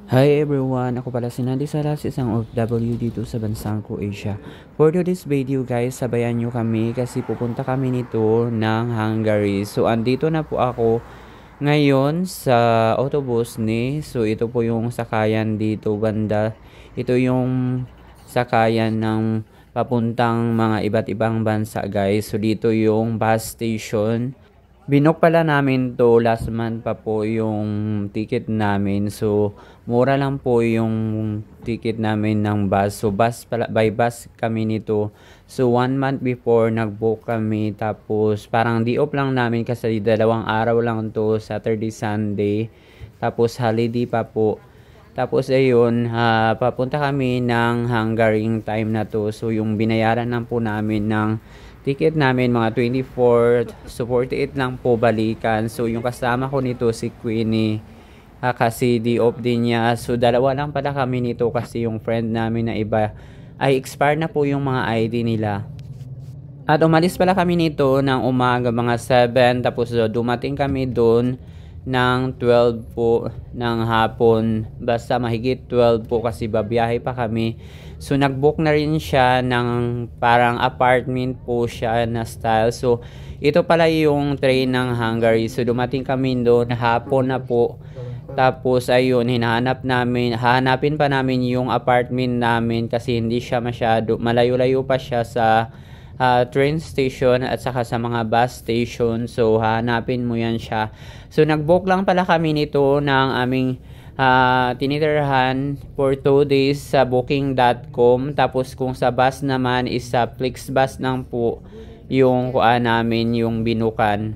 Hi everyone! Ako pala si Nandi Salas, isang OFW dito sa bansang Croatia. For today's video guys, sabayan nyo kami kasi pupunta kami nito ng Hungary. So andito na po ako ngayon sa autobus ni. So ito po yung sakayan dito banda. Ito yung sakayan ng papuntang mga iba't ibang bansa guys. So dito yung bus station. Binook pala namin to last month pa po yung ticket namin. So, mura lang po yung ticket namin ng bus. So, by bus kami nito. So, 1 month before nag-book kami. Tapos, parang di-off lang namin kasi 2 araw lang to, Saturday, Sunday. Tapos, holiday pa po. Tapos, ayun, papunta kami ng Hungary time na to. So, yung binayaran lang po namin ng ticket namin mga 24 so 48 lang po balikan. So yung kasama ko nito si Queenie kasi di-off din niya. So dalawa lang pala kami nito kasi yung friend namin na iba ay expired na po yung mga ID nila. At umalis pala kami nito ng umaga mga 7 tapos dumating kami doon ng 12 po ng hapon. Basta mahigit 12 po kasi babiyahe pa kami. So nag-book na rin siya ng parang apartment po siya na style. So ito pala yung train ng Hungary. So dumating kami doon hapon na po. Tapos ayun, hahanapin pa namin yung apartment namin kasi hindi siya masyado, malayo-layo pa siya sa train station at saka sa mga bus station. So hanapin mo yan siya. So nag-book lang pala kami nito ng aming tinitirhan for 2 days sa booking.com. Tapos kung sa bus naman is sa Flixbus lang po yung namin yung binukan.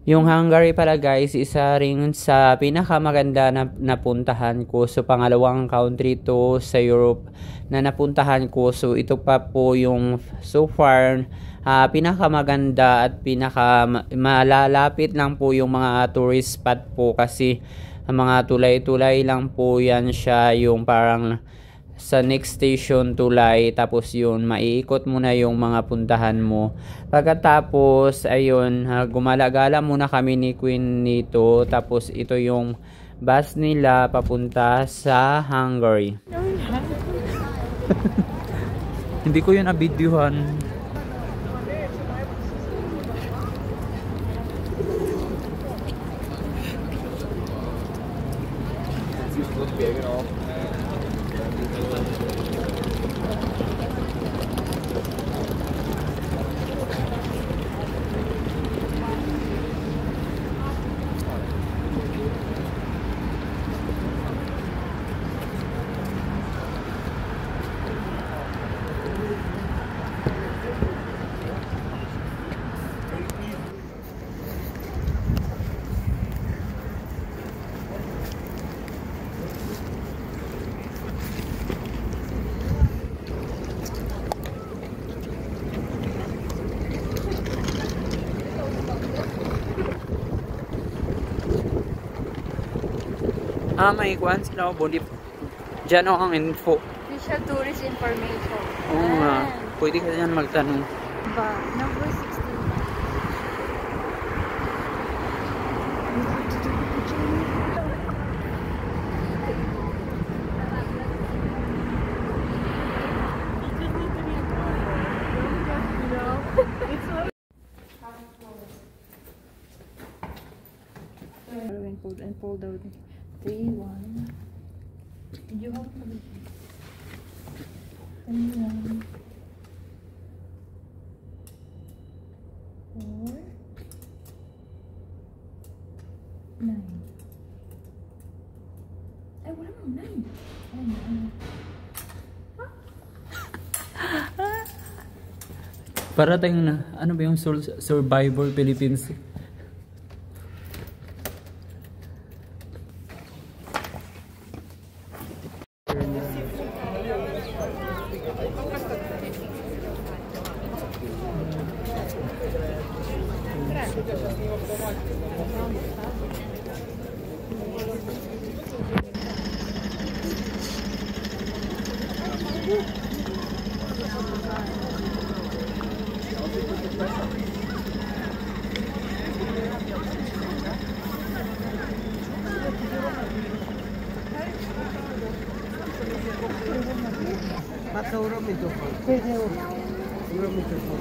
Yung Hungary pala guys, isa rin sa pinakamaganda na napuntahan ko. So pangalawang country to sa Europe na napuntahan ko. So ito pa po yung so far pinakamaganda at malalapit lang po yung mga tourist spot po kasi mga tulay-tulay lang po yan siya, yung parang sa next station tulay, tapos yun maiikot mo na yung mga puntahan mo. Pagkatapos ayun, gumala-gala muna kami ni Queen nito. Tapos ito yung bus nila papunta sa Hungary. Hindi ko yun abidyohan. May kwan sila o body. Diyan ang info. Official tourist information. Oo nga. Pwede ka dyan magtanong. Ba, number 16. And pulled out 3-1. You have 3-1. 4 9. Ay, wala mo 9. Para tayong na, ano ba yung Survivor Philippines?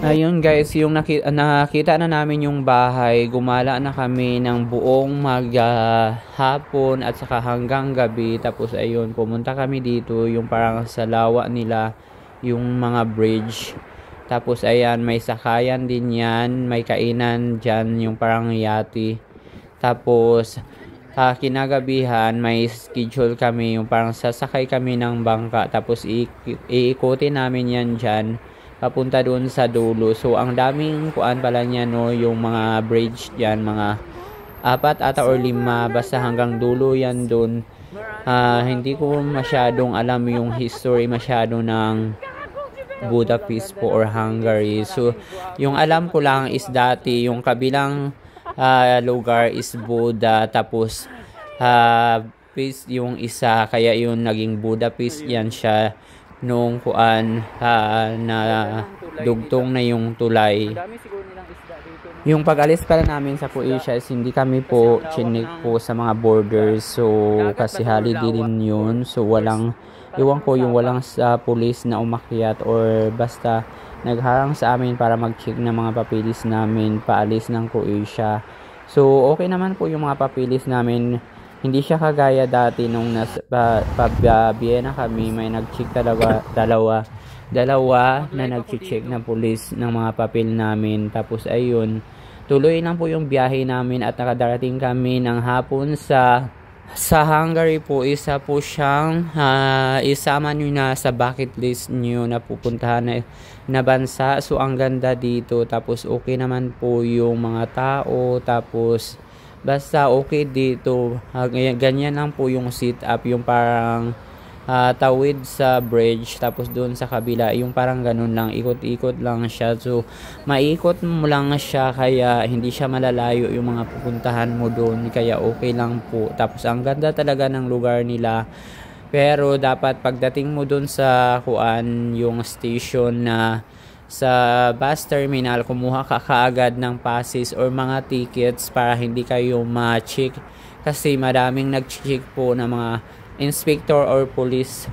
Ayun guys, yung nakita na namin yung bahay, gumala na kami ng buong maghapon at saka hanggang gabi. Tapos ayun, pumunta kami dito, yung parang sa lawa nila, yung mga bridge. Tapos ayan, may sakayan din yan, may kainan dyan, yung parang yati. Tapos kinagabihan, may schedule kami, yung parang sasakay kami ng bangka. Tapos iikutin namin yan dyan papunta doon sa dulo. So ang daming kuan pala niya, no, yung mga bridge diyan, mga 4 ata or 5, basta hanggang dulo yan doon. Hindi ko masyadong alam yung history masyado ng Budapest po or Hungary. So yung alam ko lang is dati yung kabilang lugar is Buda, tapos Pest yung isa, kaya yun naging Budapest yan siya nung kuan na dugtong na yung tulay. Yung pag-alis pala namin sa Croatia is hindi kami po chinik po sa mga borders. So kasi holiday din yun. So walang, iwan ko yung walang sa police na umakyat or basta nagharang sa amin para mag-check ng mga papilis namin paalis ng Croatia. So okay naman po yung mga papilis namin. Hindi siya kagaya dati nung Vienna kami, may nag-check dalawa na nag-check na pulis ng mga papel namin. Tapos ayun, tuloy lang po yung biyahe namin at nakadarating kami ng hapon sa Hungary po. Isa po siyang isama nyo na sa bucket list nyo na pupuntahan na bansa. So ang ganda dito, tapos okay naman po yung mga tao, tapos basta okay dito. Ganyan lang po yung sit up, yung parang tawid sa bridge, tapos doon sa kabila yung parang ganun lang, ikot-ikot lang siya. So maikot mo lang siya, kaya hindi siya malalayo yung mga pupuntahan mo doon, kaya okay lang po. Tapos ang ganda talaga ng lugar nila, pero dapat pagdating mo doon sa kuan, yung station na sa bus terminal, kumuha ka kaagad ng passes or mga tickets para hindi kayo ma-check, kasi maraming nag-check po na mga inspector or police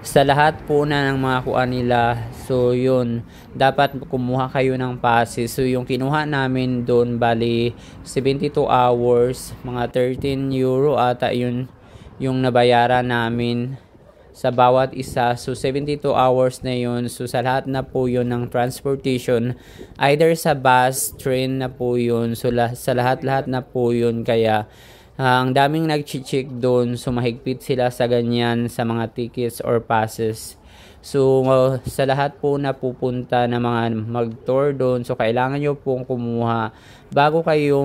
sa lahat po na ng mga kuan nila. So yun, dapat kumuha kayo ng passes. So yung kinuha namin doon, bali 72 hours, mga 13 euro ata yun yung nabayaran namin sa bawat isa. So 72 hours na yun. So sa lahat na po yun ng transportation, either sa bus, train na po yun. So sa lahat-lahat na po yun. Kaya ang daming nag-check doon. So mahigpit sila sa ganyan, sa mga tickets or passes. So sa lahat po na pupunta na mga mag-tour doon, so kailangan nyo pong kumuha bago kayo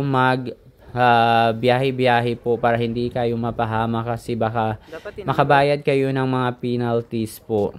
biyahe-biyahe po, para hindi kayo mapahama, kasi baka makabayad kayo ng mga penalties po.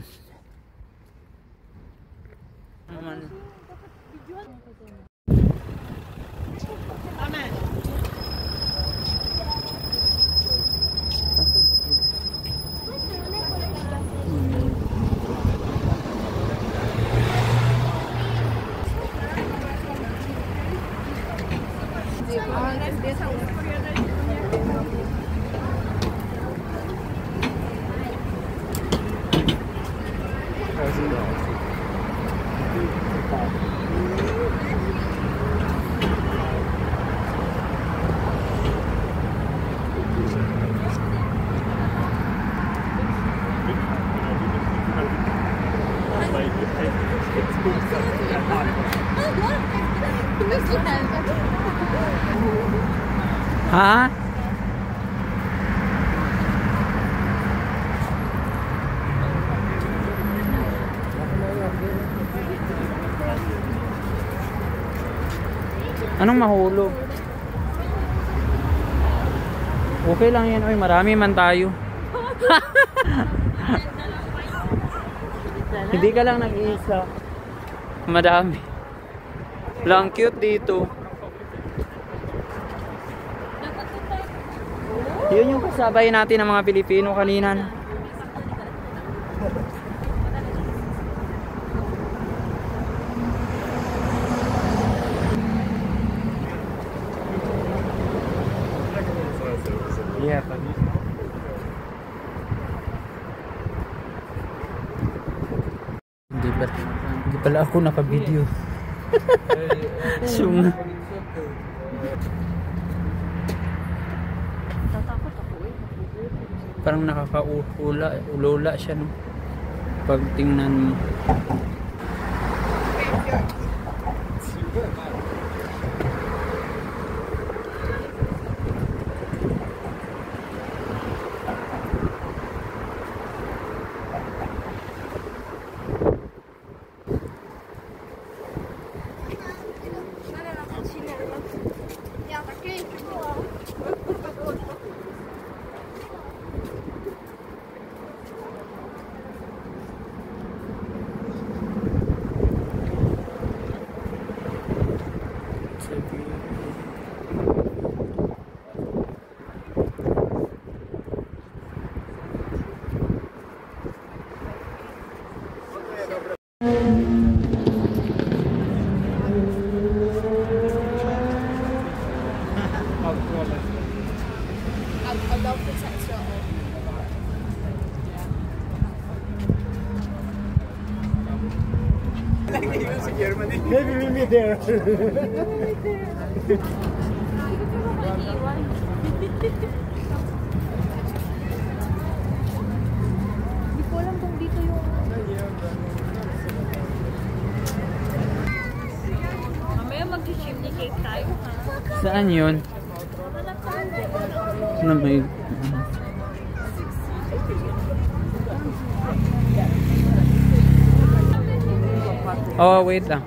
Ha? Anong mahulog? Okay lang yan. Oy, marami man tayo. Hindi ka lang nag-iisa. Madami. Lang cute dito. Yun yung kasabay natin ng mga Pilipino kanina. Yeah, pala ako naka-video. Sung. Tatakot ako eh. Parang ulula siya no. Pag tingnan mo. Maybe we'll meet there. Hindi ko alam kung dito yung... Mamaya mag-chimney cake tayo ha. Saan yun? Ano may... Oh, wait lang.